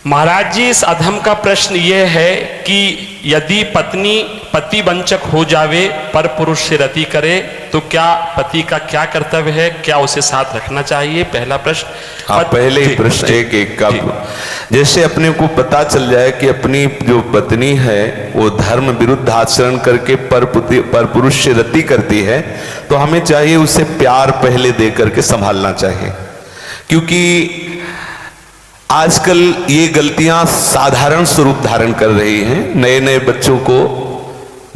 महाराज जी, इस अधम का प्रश्न ये है कि यदि पत्नी पति वंचक हो जावे पर पुरुष से रति करे तो क्या पति का क्या कर्तव्य है, क्या उसे साथ रखना चाहिए? पहला प्रश्न। आप पहले ही प्रश्न एक का जैसे अपने को पता चल जाए कि अपनी जो पत्नी है वो धर्म विरुद्ध आचरण करके पर पुरुष से रति करती है तो हमें चाहिए उसे प्यार पहले दे करके संभालना चाहिए, क्योंकि आजकल ये गलतियां साधारण स्वरूप धारण कर रही हैं। नए नए बच्चों को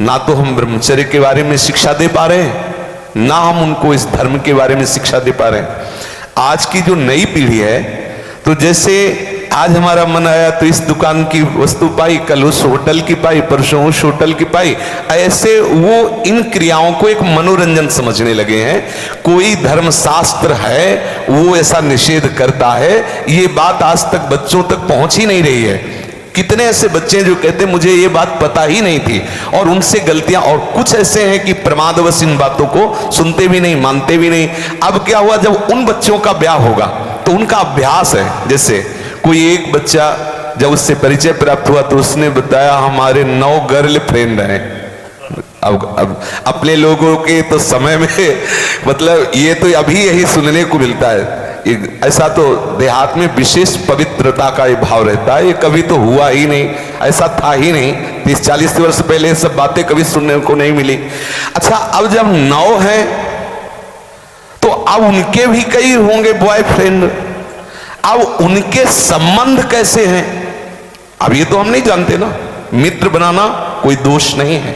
ना तो हम ब्रह्मचर्य के बारे में शिक्षा दे पा रहे हैं, ना हम उनको इस धर्म के बारे में शिक्षा दे पा रहे हैं। आज की जो नई पीढ़ी है, तो जैसे आज हमारा मन आया तो इस दुकान की वस्तु पाई, कल उस होटल की पाई, परसों उस होटल की पाई, ऐसे वो इन क्रियाओं को एक मनोरंजन समझने लगे हैं। कोई धर्मशास्त्र है वो ऐसा निषेध करता है, ये बात आज तक बच्चों तक पहुंच ही नहीं रही है। कितने ऐसे बच्चे जो कहते मुझे ये बात पता ही नहीं थी, और उनसे गलतियां, और कुछ ऐसे हैं कि प्रमादवश इन बातों को सुनते भी नहीं, मानते भी नहीं। अब क्या हुआ, जब उन बच्चों का ब्याह होगा तो उनका अभ्यास है। जैसे कोई एक बच्चा जब उससे परिचय प्राप्त हुआ तो उसने बताया हमारे 9 गर्ल फ्रेंड हैं। अब अपने लोगों के तो समय में मतलब ये तो अभी यही सुनने को मिलता है। ऐसा तो देहात में विशेष पवित्रता का ये भाव रहता है, ये कभी तो हुआ ही नहीं, ऐसा था ही नहीं। 30-40 वर्ष पहले ये सब बातें कभी सुनने को नहीं मिली। अच्छा, अब जब 9 हैं तो अब उनके भी कई होंगे बॉयफ्रेंड, अब उनके संबंध कैसे हैं अब ये तो हम नहीं जानते ना। मित्र बनाना कोई दोष नहीं है,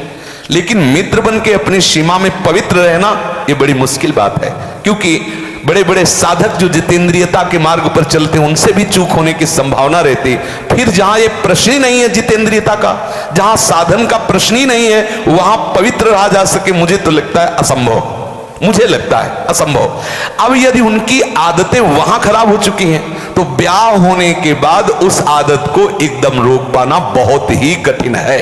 लेकिन मित्र बन के अपनी सीमा में पवित्र रहना ये बड़ी मुश्किल बात है, क्योंकि बड़े बड़े साधक जो जितेंद्रियता के मार्ग पर चलते हैं उनसे भी चूक होने की संभावना रहती। फिर जहां ये प्रश्न ही नहीं है जितेंद्रियता का, जहां साधन का प्रश्न ही नहीं है, वहां पवित्र रहा जा सके, मुझे तो लगता है असंभव, मुझे लगता है असंभव। अब यदि उनकी आदतें वहां खराब हो चुकी हैं तो ब्याह होने के बाद उस आदत को एकदम रोक पाना बहुत ही कठिन है।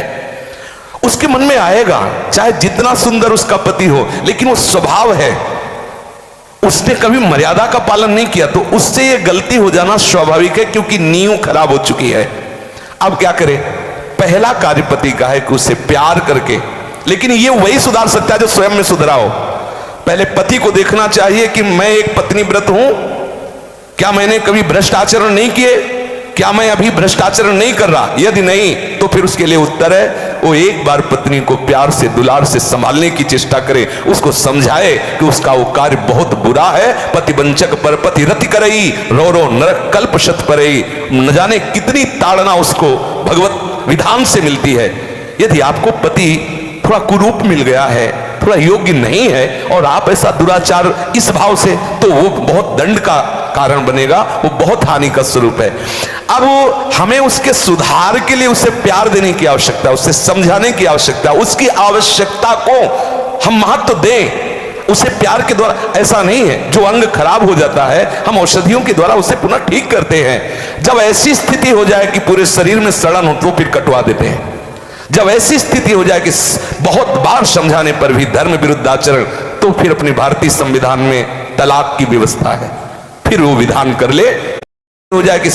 उसके मन में आएगा, चाहे जितना सुंदर उसका पति हो, लेकिन वो स्वभाव है, उसने कभी मर्यादा का पालन नहीं किया, तो उससे ये गलती हो जाना स्वाभाविक है, क्योंकि नींव खराब हो चुकी है। अब क्या करे? पहला कार्य पति का है कि उसे प्यार करके, लेकिन ये वही सुधार सकता है जो स्वयं में सुधरा हो। पहले पति को देखना चाहिए कि मैं एक पत्नी व्रत हूं, क्या मैंने कभी भ्रष्ट आचरण नहीं किए, क्या मैं अभी भ्रष्ट आचरण नहीं कर रहा? यदि नहीं तो फिर उसके लिए उत्तर है वो एक बार पत्नी को प्यार से दुलार से संभालने की चेष्टा करे, उसको समझाए कि उसका वो कार्य बहुत बुरा है। पति वंचक पर पति रति करई, रो रो नरक कल्प शत परई। न जाने कितनी ताड़ना उसको भगवत विधान से मिलती है। यदि आपको पति थोड़ा कुरूप मिल गया है, थोड़ा योग्य नहीं है, और आप ऐसा दुराचार इस भाव से, तो वो बहुत दंड का कारण बनेगा, वो बहुत हानि का स्वरूप है। अब हमें उसके सुधार के लिए उसे प्यार देने की आवश्यकता, उसे समझाने की आवश्यकता, उसकी आवश्यकता को हम महत्व दें। उसे प्यार के द्वारा, ऐसा नहीं है जो अंग खराब हो जाता है हम औषधियों के द्वारा उसे पुनः ठीक करते हैं। जब ऐसी स्थिति हो जाए कि पूरे शरीर में सड़न हो तो फिर कटवा देते हैं। जब ऐसी स्थिति हो जाए कि बहुत बार समझाने पर भी धर्म विरुद्ध आचरण, तो फिर अपने भारतीय संविधान में तलाक की व्यवस्था है, फिर वो विधान कर ले। हो जाए कि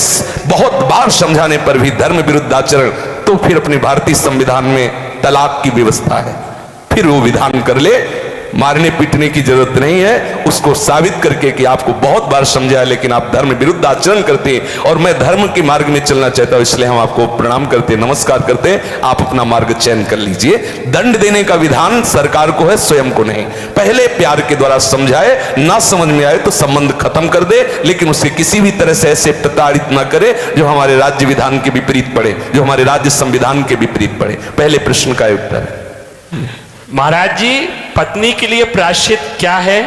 बहुत बार समझाने पर भी धर्म विरुद्ध आचरण, तो फिर अपने भारतीय संविधान में तलाक की व्यवस्था है, फिर वो विधान कर ले। मारने पीटने की जरूरत नहीं है, उसको साबित करके कि आपको बहुत बार समझाया लेकिन आप धर्म विरुद्ध आचरण करते हैं और मैं धर्म के मार्ग में चलना चाहता हूं, इसलिए हम आपको प्रणाम करते हैं, नमस्कार करते हैं, आप अपना मार्ग चयन कर लीजिए। दंड देने का विधान सरकार को है, स्वयं को नहीं। पहले प्यार के द्वारा समझाए, ना समझ में आए तो संबंध खत्म कर दे, लेकिन उसे किसी भी तरह से ऐसे प्रताड़ित ना करे जो हमारे राज्य विधान के विपरीत पड़े, जो हमारे राज्य संविधान के विपरीत पड़े। पहले प्रश्न का उत्तर है। महाराज जी, पत्नी के लिए प्रायश्चित क्या है?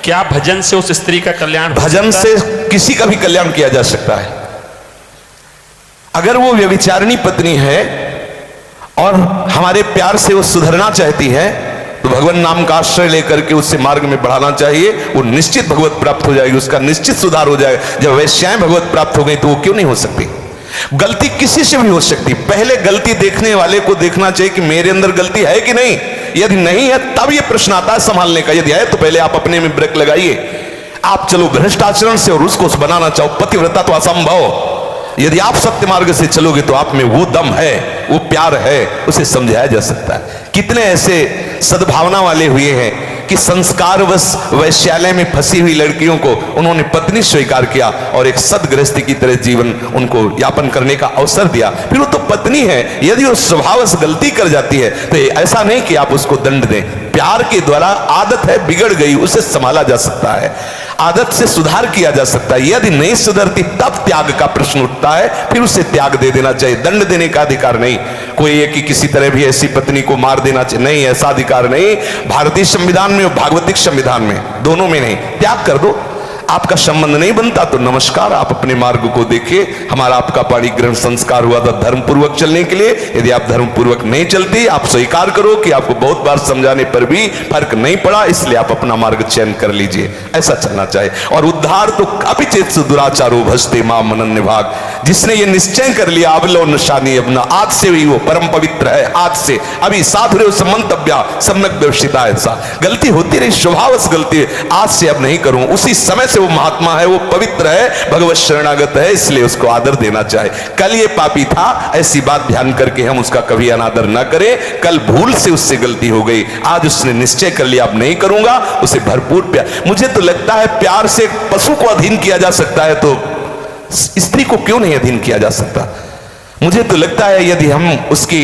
क्या भजन से उस स्त्री का कल्याण? भजन से किसी का भी कल्याण किया जा सकता है। अगर वो व्यभिचारिणी पत्नी है और हमारे प्यार से वो सुधरना चाहती है तो भगवान नाम का आश्रय लेकर के उससे मार्ग में बढ़ाना चाहिए। वो निश्चित भगवत प्राप्त हो जाएगी, उसका निश्चित सुधार हो जाएगा। जब वैश्याएं भगवत प्राप्त हो गई तो वो क्यों नहीं हो सकती? गलती किसी से भी हो सकती। पहले गलती देखने वाले को देखना चाहिए कि मेरे अंदर गलती है कि नहीं। यदि नहीं है तब यह प्रश्न आता है संभालने का। यदि है तो पहले आप अपने में ब्रेक लगाइए। आप चलो भ्रष्टाचरण से और उसको बनाना चाहो पतिव्रता तो असंभव। यदि आप सत्य मार्ग से चलोगे तो आप में वो दम है, वो प्यार है, उसे समझाया जा सकता है। कितने ऐसे सद्भावना वाले हुए हैं कि संस्कारवश वैश्यालय में फंसी हुई लड़कियों को उन्होंने पत्नी स्वीकार किया और एक सदगृहस्थी की तरह जीवन उनको यापन करने का अवसर दिया। फिर वो तो पत्नी है, यदि वो स्वभावश गलती कर जाती है तो ऐसा नहीं कि आप उसको दंड दें। प्यार के द्वारा, आदत है बिगड़ गई, उसे संभाला जा सकता है, आदत से सुधार किया जा सकता है। यदि नहीं सुधरती तब त्याग का प्रश्न उठता है, फिर उसे त्याग दे देना चाहिए। दंड देने का अधिकार नहीं। कोई है कि किसी तरह भी ऐसी पत्नी को मार देना चाहिए, नहीं, ऐसा अधिकार नहीं। भारतीय संविधान में और भागवतिक संविधान में, दोनों में नहीं। त्याग कर दो। आपका संबंध नहीं बनता तो नमस्कार, आप अपने मार्ग को देखिए। हमारा आपका पाणी ग्रहण संस्कार हुआ था धर्म पूर्वक चलने के लिए। यदि आप धर्म पूर्वक नहीं चलती, आप स्वीकार करो कि आपको बहुत बार समझाने पर भी फर्क नहीं पड़ा, इसलिए आप अपना मार्ग चयन कर लीजिए। ऐसा चलना चाहिए। और उद्धार तो अपिचेत दुराचारो भजते मां मनन निभाग। जिसने ये निश्चय कर लिया अवलो नशानी अपना, आज से भी वो परम पवित्र है। आज से अभी साधुरेव समंतव्या सम्यक व्यवसिता। ऐसा गलती होती रही, स्वभावश गलती, आज से अब नहीं करूं। उसी समय से वो महात्मा है, वो पवित्र है, भगवत शरणागत है, इसलिए उसको आदर देना चाहिए। कल ये पापी था, ऐसी बात ध्यान करके हम उसका कभी अनादर ना करें। कल भूल से उससे गलती हो गई, आज उसने निश्चय कर लिया अब नहीं करूंगा, उसे भरपूर प्यार। मुझे तो लगता है प्यार से पशु को अधीन किया जा सकता है, तो स्त्री को क्यों नहीं अधीन किया जा सकता? मुझे तो लगता है यदि हम उसकी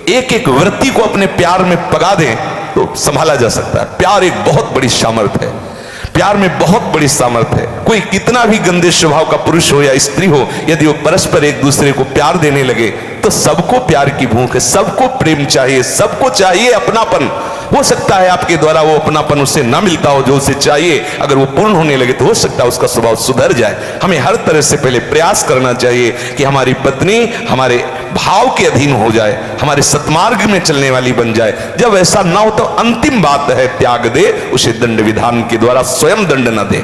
एक एक वृत्ति को अपने प्यार में पगा दें तो संभाला जा सकता है। प्यार एक बहुत बड़ी सामर्थ्य है। प्यार में बहुत बड़ी सामर्थ्य है। कोई कितना भी गंदे स्वभाव का पुरुष हो या स्त्री हो, यदि वो परस्पर एक दूसरे को प्यार देने लगे तो सबको प्यार की भूख है, सबको प्रेम चाहिए, सबको चाहिए अपनापन। हो सकता है आपके द्वारा वो अपनापन उसे ना मिलता हो जो उसे चाहिए, अगर वो पूर्ण होने लगे तो हो सकता है उसका स्वभाव सुधर जाए। हमें हर तरह से पहले प्रयास करना चाहिए कि हमारी पत्नी हमारे भाव के अधीन हो जाए, हमारे सत्मार्ग में चलने वाली बन जाए। जब ऐसा ना हो तो अंतिम बात है त्याग दे, उसे दंड विधान के द्वारा स्वयं दंड न दे।